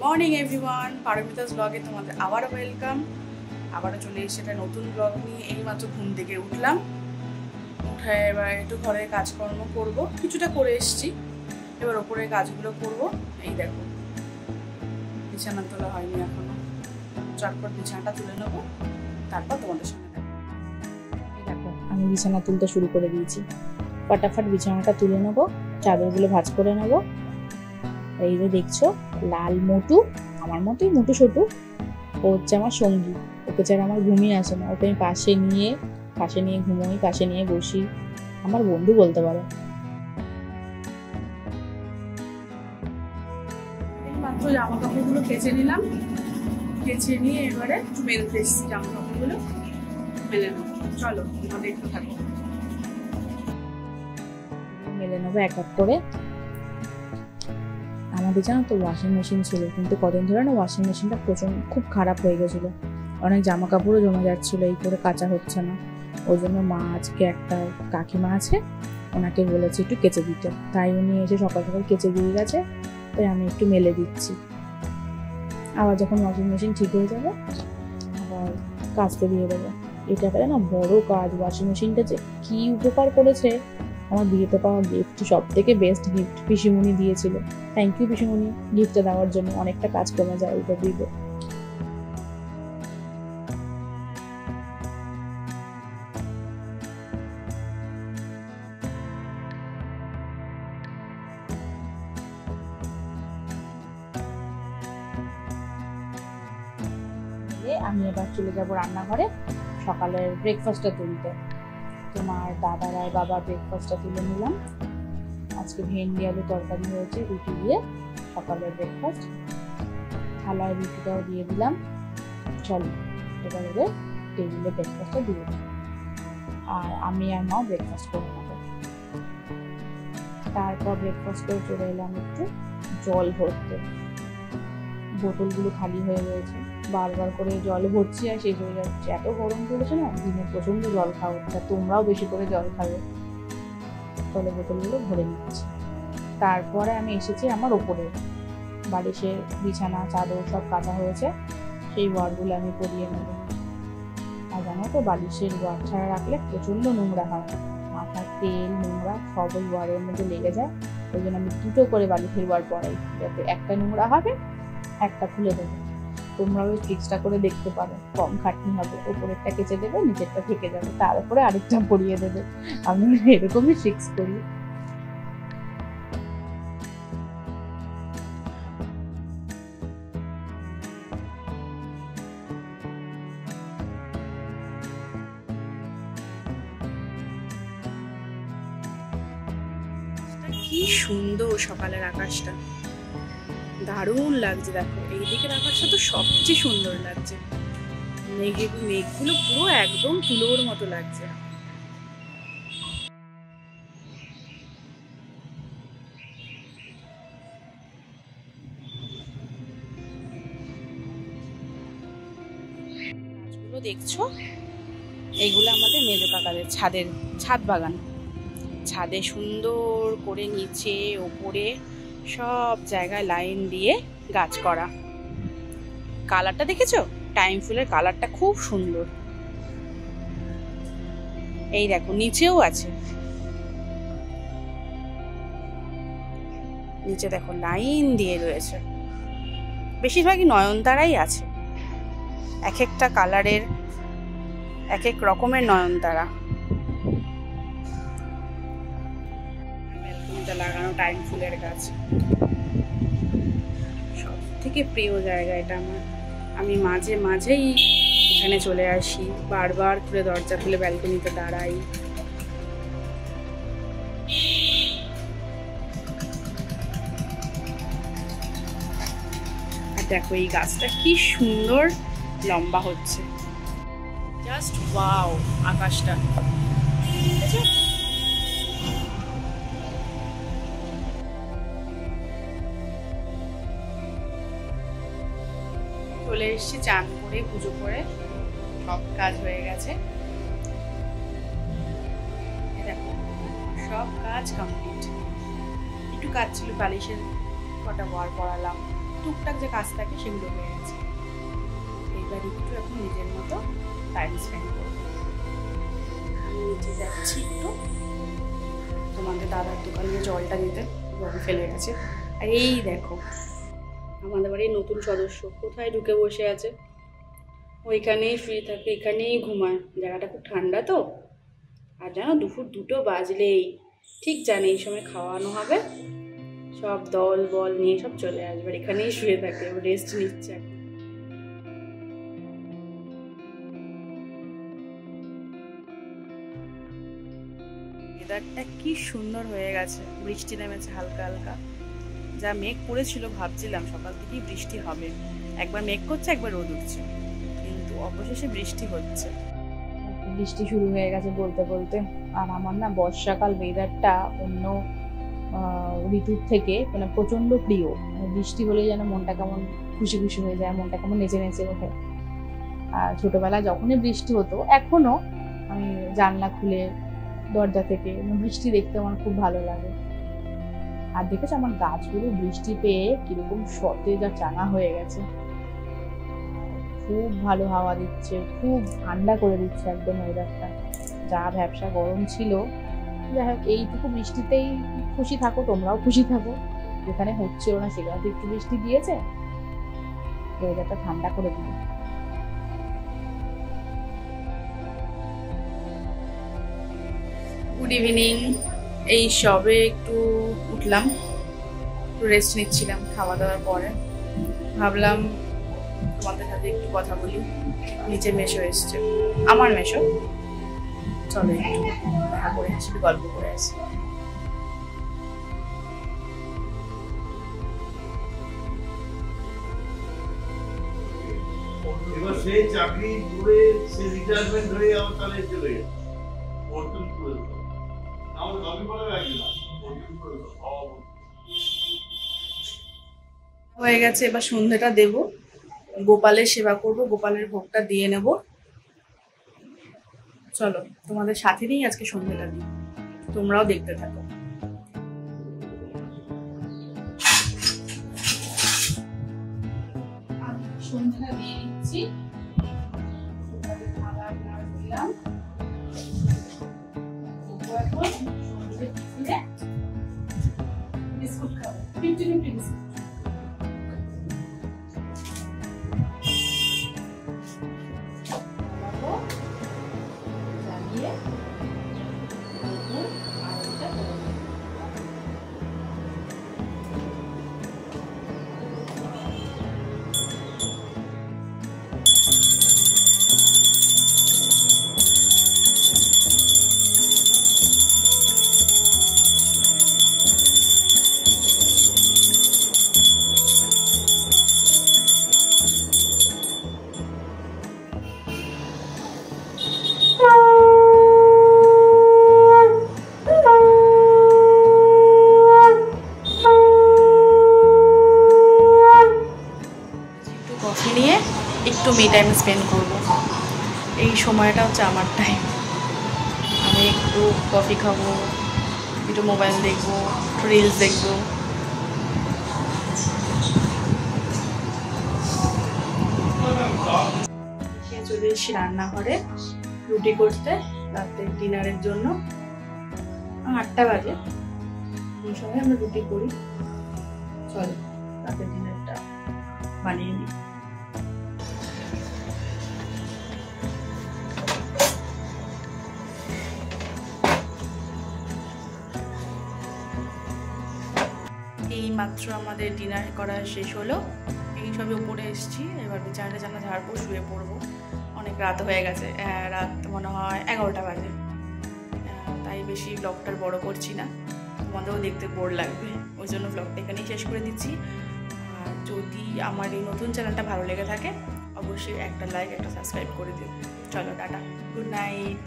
Morning everyone, Paromita's ব্লগে তোমাদের আবারও ওয়েলকাম। আবারও চলে এসে একটা নতুন ব্লগ নিয়ে। এইমাত্র ঘুম থেকে উঠলাম, উঠে এবার একটু ঘরের কাজকর্ম করব, কিছুটা করে এসছি, এবার ওপরের কাজগুলো করব। এই দেখো, বিছানা তোলা হয়নি এখনো, চটপট বিছানাটা তুলে নেবো, তারপর তোমাদের সঙ্গে দেখো। এই দেখো, আমি বিছানা তুলতে শুরু করে দিয়েছি। ফটাফট বিছানাটা তুলে নেবো, চাদরগুলো ভাঁজ করে নেবো। এই যে দেখছো, লাল মোটু, আমার মতোই মোটু ছোটু, ও হচ্ছে আমার সঙ্গী। ওকে ছাড়া আমার ঘুমিয়ে আসে না। ওকে আমি পাশে নিয়ে ঘুমোই, পাশে নিয়ে বসি, আমার বন্ধু বলতে পারো। মাত্র জামা কাপড়গুলো কেচে নিলাম, কেচে নিয়ে এবারে একটু মেলতে এসেছি জামা কাপড়গুলো মেলে নেবো। চলো আমাদের একটু থাকো, মেলে নেবো এক এক করে। আমাদের জানো তো ওয়াশিং মেশিন ছিল, কিন্তু কদিন ধরে না ওয়াশিং মেশিনটা খুব খারাপ হয়ে গেছিলো। অনেক জামা কাপড়ও জমে যাচ্ছিলো, এই করে কাচা হচ্ছে না। ওই জন্য মা আজকে একটা কাকিমা আছে, ওনাকে বলেছি একটু কেচে দিতে, তাই উনি এসে সকাল সকাল কেচে দিয়ে গেছে। তাই আমি একটু মেলে দিচ্ছি। আবার যখন ওয়াশিং মেশিন ঠিক হয়ে যাবে আবার কাচতে দিয়ে দেবো। এটা পেলে না বড় কাজ। ওয়াশিং মেশিনটা যে কি উপকার করেছে, আমার বিয়েতে পাওয়া গিফট, সব থেকে বেস্ট গিফট পিসিমণি দিয়েছিল। থ্যাংক ইউ পিসিমণি, গিফটটা দেওয়ার জন্য। অনেকটা কাজ কমে যায় ওইটা দিয়ে। আমি এবার চলে যাবো রান্নাঘরে সকালের ব্রেকফাস্টটা তুলতে। তোমার দাদার আর বাবার ব্রেকফাস্টটা তুলে নিলাম। আজকে ভেন্ডি আলু তরকারি হয়েছে রুটি দিয়ে, সকালের ব্রেকফাস্ট। থালায় রুটিটাও দিয়ে দিলাম। চলো এবার ওদের টেবিলে ব্রেকফাস্টটা দিয়ে দিই, আর আমি আর মাও ব্রেকফাস্ট করে নেবো। তারপর ব্রেকফাস্ট করে চলে এলাম একটু জল ভরতে। বোতলগুলো খালি হয়ে রয়েছে, বারবার করে জল ভরছি আর শেষ হয়ে যাচ্ছে। এত গরম পড়েছে না, দিনে প্রচন্ড জল খাওয়া হচ্ছে। তোমরাও বেশি করে জল খাবে। তাহলে বোতলগুলো ভরে নিচ্ছি। তারপরে আমি এসেছি আমার ওপরে বালিশে, বিছানা চাদর সব কাটা হয়েছে, সেই ওয়ারগুলো আমি পরিয়ে নেব। আর জানো তো, বালিশের ওয়ার ছাড়া রাখলে প্রচন্ড নোংরা হয়, মাথার তেল নোংরা সব ওই ওয়ারের মধ্যে লেগে যায়। ওই জন্য আমি দুটো করে বালিশের ওয়ার পরাই, যাতে একটা নোংরা হবে একটা খুলে দেবো। তোমরা ওই ট্রিক্সটা করে দেখতে পারো, কম খাটনি হবে। ওপরেরটা কেচে দেবে, নিচেরটা থেকে যাবে, তার উপরে আরেকটা পরিয়ে দেবে। আমি এরকমই ট্রিক্স করি। কি সুন্দর সকালের আকাশটা, দারুণ লাগছে। দেখো এই দিকের আকাশটা তো সবচেয়ে সুন্দর লাগছে। মেঘগুলো পুরো একদম তুলোর মতো লাগছে। গাছগুলো দেখছো, এইগুলো আমাদের মেজ কাকাদের ছাদ বাগান। ছাদে সুন্দর করে নিচে ওপরে সব জায়গায় লাইন দিয়ে গাছ করা। কালারটা দেখেছো? টাইম ফুলের কালারটা খুব সুন্দর। এই দেখো নিচেও আছে, নিচে দেখো লাইন দিয়ে রয়েছে। বেশিরভাগই নয়নতারাই আছে, এক একটা কালারের এক এক রকমের নয়নতারা। ব্যালকনিতে লাগানো টাইম ফুলের গাছ, সব থেকে প্রিয় জায়গা এটা আমার। আমি মাঝে মাঝেই এখানে চলে আসি, বারবার করে দরজা খুলে ব্যালকনিতে দাঁড়াই। আর দেখো এই গাছটা কি সুন্দর লম্বা হচ্ছে, জাস্ট ওয়াও আকাশটা। চলে এসেছি চান করে, পুজো করে, সব কাজ হয়ে গেছে। দেখো সব কাজ কমপ্লিট। একটু কাজ ছিল, বালিশের কটা ওয়ার পরালাম, টুকটাক যে কাজ থাকে সেগুলো হয়ে গেছে। এইবার একটু এখন নিজের মতো টাইম স্পেন্ড করবো। আমি নিচে যাচ্ছি একটু তোমাদের দাদার দোকানে জলটা দিতে, জল ফেলে গেছে। আর এই দেখো আমাদের বাড়ির নতুন সদস্য কোথায় ঢুকে বসে আছে, ওইখানেই শুয়ে থাকে, এখানেই ঘুমায়। জায়গাটা খুব ঠান্ডা তো। আর জানো দুপুর 2টো বাজলেই ঠিক জানে এই সময় খাওয়ানো হবে, সব দল বল নিয়ে সব চলে আসবে, এখানেই শুয়ে থাকে, রেস্ট নিচ্ছে এখন। ওয়েদারটা কি সুন্দর হয়ে গেছে, বৃষ্টি নেমেছে হালকা হালকা। যা মেঘ পড়েছিল ভাবছিলাম সকাল থেকেই বৃষ্টি হবে, একবার মেঘ করছে একবার রোদ উঠছে, কিন্তু অবশেষে বৃষ্টি হচ্ছে। বৃষ্টি শুরু হয়ে গেছে বলতে বলতে। আর আমার না বর্ষাকাল ওয়েদারটা অন্য ঋতুর থেকে মানে প্রচন্ড প্রিয়। মানে বৃষ্টি হলে যেন মনটা কেমন খুশি খুশি হয়ে যায়, মনটা কেমন নেচে নেচে ওঠে। আর ছোটবেলায় যখনই বৃষ্টি হতো, এখনো আমি জানলা খুলে দরজা থেকে বৃষ্টি দেখতে আমার খুব ভালো লাগে। আর দেখেছো আমার গাছগুলো বৃষ্টি পেয়ে কিরকম সতেজ আর চাঙা হয়ে গেছে। খুব ভালো হাওয়া দিচ্ছে, খুব ঠান্ডা করে দিচ্ছে একদম ওয়েদারটা। যা ব্যবসা গরম ছিল, যাই হোক এইটুকু বৃষ্টিতেই খুশি থাকো, তোমরাও খুশি থাকো। যেখানে হচ্ছিল না সেখানে একটু বৃষ্টি দিয়েছে, ওয়েদারটা ঠান্ডা করে দিল। Good evening. এই সবে একটু উঠলাম, একটু রেস্ট নিচ্ছিলাম খাওয়া দাওয়ার পরে। ভাবলাম তোমাদের সাথে একটু কথা বলি। নিচে মেশো এসছে, আমার মেশো, চলো একটু দেখা করে আসি, একটু গল্প করে আসি। এবার সেই চাকরি করে সে রিটায়ারমেন্ট হয়ে আবার তাহলে চলে গেছে পর্তুন করে আমার দাবি করে রাখি না পর্তুন করে হয়ে গেছে। এবার সন্ধ্যাটা দেব, গোপালের সেবা করব, গোপালের ভোগটা দিয়ে নেব। চলো তোমাদের সাথে নিয়ে আজকে সন্ধ্যাটা দিই, তোমরাও দেখতে থাকো। সন্ধ্যাটা দিয়ে নিচ্ছি, দিলাম বিস্কুট খাবো, 50-50 বিস্কুট। কফি নিয়ে একটু মি টাইম স্পেন্ড করব, এই সময়টা হচ্ছে আমার টাইম। আমি একটু কফি খাবো, একটু মোবাইল দেখবো, রিলস দেখবো। চলে এসেছি রান্নাঘরে রুটি করতে রাতের ডিনারের জন্য। 8টা বাজে, এই সময় আমরা রুটি করি। চলো রাতের ডিনারটা বানিয়ে নিই। এই মাত্র আমাদের ডিনার করা শেষ হলো, এই সবে উপরে এসেছি। এবার বিছানাটা জানা ঝাড়বো, শুয়ে পড়বো। অনেক রাত হয়ে গেছে, রাত মনে হয় 11টা বাজে। তাই বেশি ব্লগটার বড় করছি না, তোমাদেরও দেখতে বোর লাগবে, ওই জন্য ব্লগটা এখানেই শেষ করে দিচ্ছি। আর যদি আমার এই নতুন চ্যানেলটা ভালো লেগে থাকে অবশ্যই একটা লাইক একটা সাবস্ক্রাইব করে দিও। চলো টাটা, গুড নাইট।